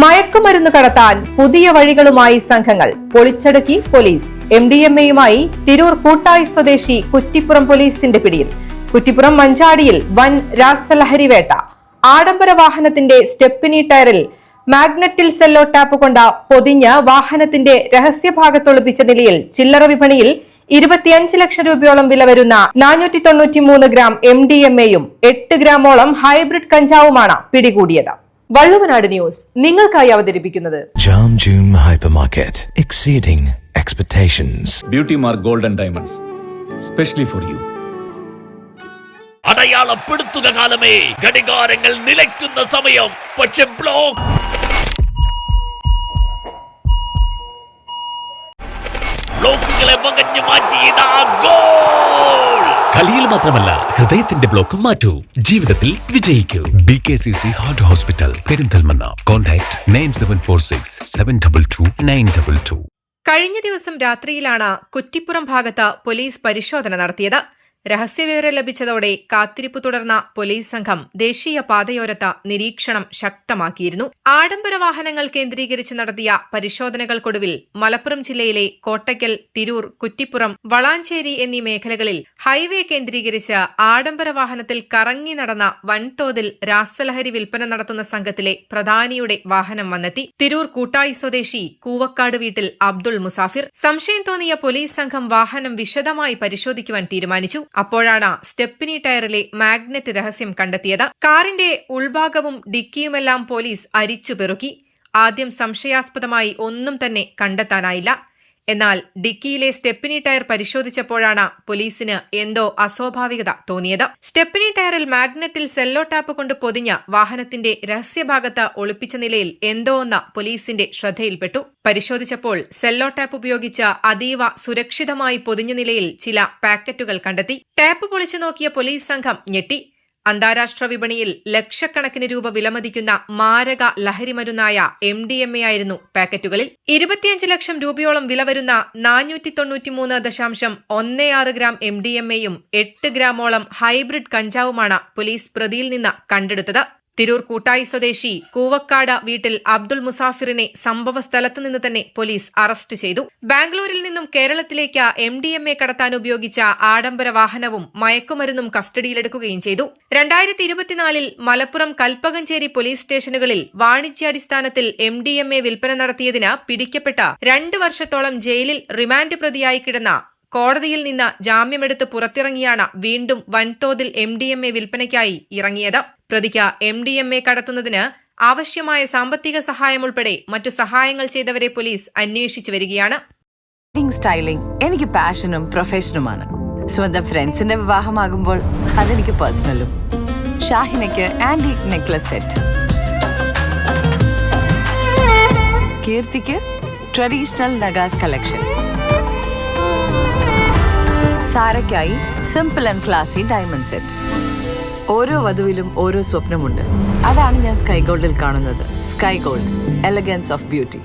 മയക്കുമരുന്ന് കടത്താൻ പുതിയ വഴികളുമായി സംഘങ്ങൾ. പൊളിച്ചടുക്കി പോലീസ്. MDMAയുമായി തിരൂർ കൂട്ടായി സ്വദേശി കുറ്റിപ്പുറം പോലീസിന്റെ പിടിയിൽ. കുറ്റിപ്പുറം മഞ്ചാടിയിൽ വൻ രാസലഹരി വേട്ട. ആഡംബര വാഹനത്തിന്റെ സ്റ്റെപ്പിനി ടയറിൽ മാഗ്നറ്റിൽ സെല്ലോ ടാപ്പ് കൊണ്ട പൊതിഞ്ഞ് വാഹനത്തിന്റെ രഹസ്യഭാഗത്തൊളിപ്പിച്ച നിലയിൽ ചില്ലറ വിപണിയിൽ 25 ലക്ഷം രൂപയോളം വില വരുന്ന 493 ഗ്രാം MDMAയും 8 ഗ്രാമോളം ഹൈബ്രിഡ് കഞ്ചാവുമാണ് പിടികൂടിയത്. വള്ളുവനാട് ന്യൂസ് നിങ്ങൾക്കായി അവതരിപ്പിക്കുന്നത് jam zoom hypermarket, exceeding expectations. Beauty Mark Gold and Diamonds, specially for you. അടയാളപ്പെടുത്തുക കാലമേ, ഘടികാരങ്ങൾ നിലയ്ക്കുന്ന സമയം. പക്ഷെ ബ്ലോക്കുകളെ വകഞ്ഞു മാറ്റിയത് ഗോൾ. കളിയിൽ മാത്രമല്ല, ഹൃദയത്തിന്റെ ബ്ലോക്ക് മാറ്റൂ, ജീവിതത്തിൽ വിജയിക്കൂ. BKCC Heart Hospital, Perinthalmanna. Contact 9746 722 922. കഴിഞ്ഞ ദിവസം രാത്രിയിലാണ് കുറ്റിപ്പുറം ഭാഗത്ത് പോലീസ് പരിശോധന നടത്തിയത്. രഹസ്യവിവരം ലഭിച്ചതോടെ കാത്തിരിപ്പ് തുടർന്ന പോലീസ് സംഘം ദേശീയ പാതയോരത്ത് നിരീക്ഷണം ശക്തമാക്കിയിരുന്നു. ആഡംബര വാഹനങ്ങൾ കേന്ദ്രീകരിച്ച് നടത്തിയ പരിശോധനകൾക്കൊടുവിൽ മലപ്പുറം ജില്ലയിലെ കോട്ടയ്ക്കൽ, തിരൂർ, കുറ്റിപ്പുറം, വളാഞ്ചേരി എന്നീ മേഖലകളിൽ ഹൈവേ കേന്ദ്രീകരിച്ച് ആഡംബര വാഹനത്തിൽ കറങ്ങി നടന്ന വൻതോതിൽ രാസലഹരി വിൽപ്പന നടത്തുന്ന സംഘത്തിലെ പ്രധാനിയുടെ വാഹനം വന്നെത്തി. തിരൂർ കൂട്ടായി സ്വദേശി കൂവക്കാട് വീട്ടിൽ അബ്ദുൾ മുസാഫിർ. സംശയം തോന്നിയ പോലീസ് സംഘം വാഹനം വിശദമായി പരിശോധിക്കുവാൻ തീരുമാനിച്ചു. അപ്പോഴാണ് സ്റ്റെപ്പിനി ടയറിലെ മാഗ്നറ്റ് രഹസ്യം കണ്ടെത്തിയത്. കാറിന്റെ ഉൾഭാഗവും ഡിക്കിയുമെല്ലാം പോലീസ് അരിച്ചുപെറുക്കി. ആദ്യം സംശയാസ്പദമായി ഒന്നും തന്നെ കണ്ടെത്താനായില്ല. എന്നാൽ ഡിക്കിയിലെ സ്റ്റെപ്പിനി ടയർ പരിശോധിച്ചപ്പോഴാണ് പോലീസിന് എന്തോ അസ്വാഭാവികത തോന്നിയത്. സ്റ്റെപ്പിനി ടയറിൽ മാഗ്നറ്റിൽ സെല്ലോ ടാപ്പ് കൊണ്ട് പൊതിഞ്ഞ് വാഹനത്തിന്റെ രഹസ്യഭാഗത്ത് ഒളിപ്പിച്ച നിലയിൽ എന്തോ ഒന്ന് പോലീസിന്റെ ശ്രദ്ധയിൽപ്പെട്ടു. പരിശോധിച്ചപ്പോൾ സെല്ലോ ടാപ്പ് ഉപയോഗിച്ച് അതീവ സുരക്ഷിതമായി പൊതിഞ്ഞ നിലയിൽ ചില പാക്കറ്റുകൾ കണ്ടെത്തി. ടാപ്പ് പൊളിച്ചു നോക്കിയ പോലീസ് സംഘം ഞെട്ടി. അന്താരാഷ്ട്ര വിപണിയിൽ ലക്ഷക്കണക്കിന് രൂപ വിലമതിക്കുന്ന മാരക ലഹരിമരുന്നായ MDMA ആയിരുന്നു പാക്കറ്റുകളിൽ. 25 ലക്ഷം രൂപയോളം വില വരുന്ന 493.16 ഗ്രാം MDMAയും 8 ഗ്രാമോളം ഹൈബ്രിഡ് കഞ്ചാവുമാണ് പോലീസ് പ്രതിയിൽ നിന്ന് കണ്ടെടുത്തത്. തിരൂർ കൂട്ടായി സ്വദേശി കൂവക്കാട് വീട്ടിൽ അബ്ദുൾ മുസാഫിറിനെ സംഭവ സ്ഥലത്തു നിന്ന് തന്നെ പോലീസ് അറസ്റ്റ് ചെയ്തു. ബാംഗ്ലൂരിൽ നിന്നും കേരളത്തിലേക്ക് MDMA കടത്താൻ ഉപയോഗിച്ച ആഡംബര വാഹനവും മയക്കുമരുന്നും കസ്റ്റഡിയിലെടുക്കുകയും ചെയ്തു. 2024 മലപ്പുറം കൽപ്പകഞ്ചേരി പോലീസ് സ്റ്റേഷനുകളിൽ വാണിജ്യാടിസ്ഥാനത്തിൽ MDMA വിൽപ്പന നടത്തിയതിന് പിടിക്കപ്പെട്ട 2 വർഷത്തോളം ജയിലിൽ റിമാൻഡ് പ്രതിയായി കിടന്ന കോടതിയിൽ നിന്ന് ജാമ്യമെടുത്ത് പുറത്തിറങ്ങിയാണ് വീണ്ടും വൻതോതിൽ MDMA വിൽപ്പനയ്ക്കായി ഇറങ്ങിയത്. പ്രതിക്ക് MDMA കടത്തുന്നതിന് ആവശ്യമായ സാമ്പത്തിക സഹായം ഉൾപ്പെടെ മറ്റു സഹായങ്ങൾ ചെയ്തവരെ പോലീസ് അന്വേഷിച്ചു വരികയാണ്. സ്റ്റൈലിംഗ് എനിക്ക് പാഷനും പ്രൊഫഷനുമാണ്. സ്വന്തം ഫ്രണ്ട്സിന്റെ വിവാഹമാകുമ്പോൾ അതെനിക്ക് പേഴ്സണലും. ഷാഹിനയ്ക്ക് ആന്റിക് നെക്ലസ് സെറ്റ്, കീർത്തിക്ക് ട്രഡീഷണൽ നഗാസ് കളക്ഷൻ, സാരയ്ക്കായി simple and classy diamond set. ഓരോ വധുവിലും ഓരോ സ്വപ്നമുണ്ട്. അതാണ് ഞാൻ സ്കൈ ഗോൾഡിൽ കാണുന്നത്. Sky Gold, elegance of beauty.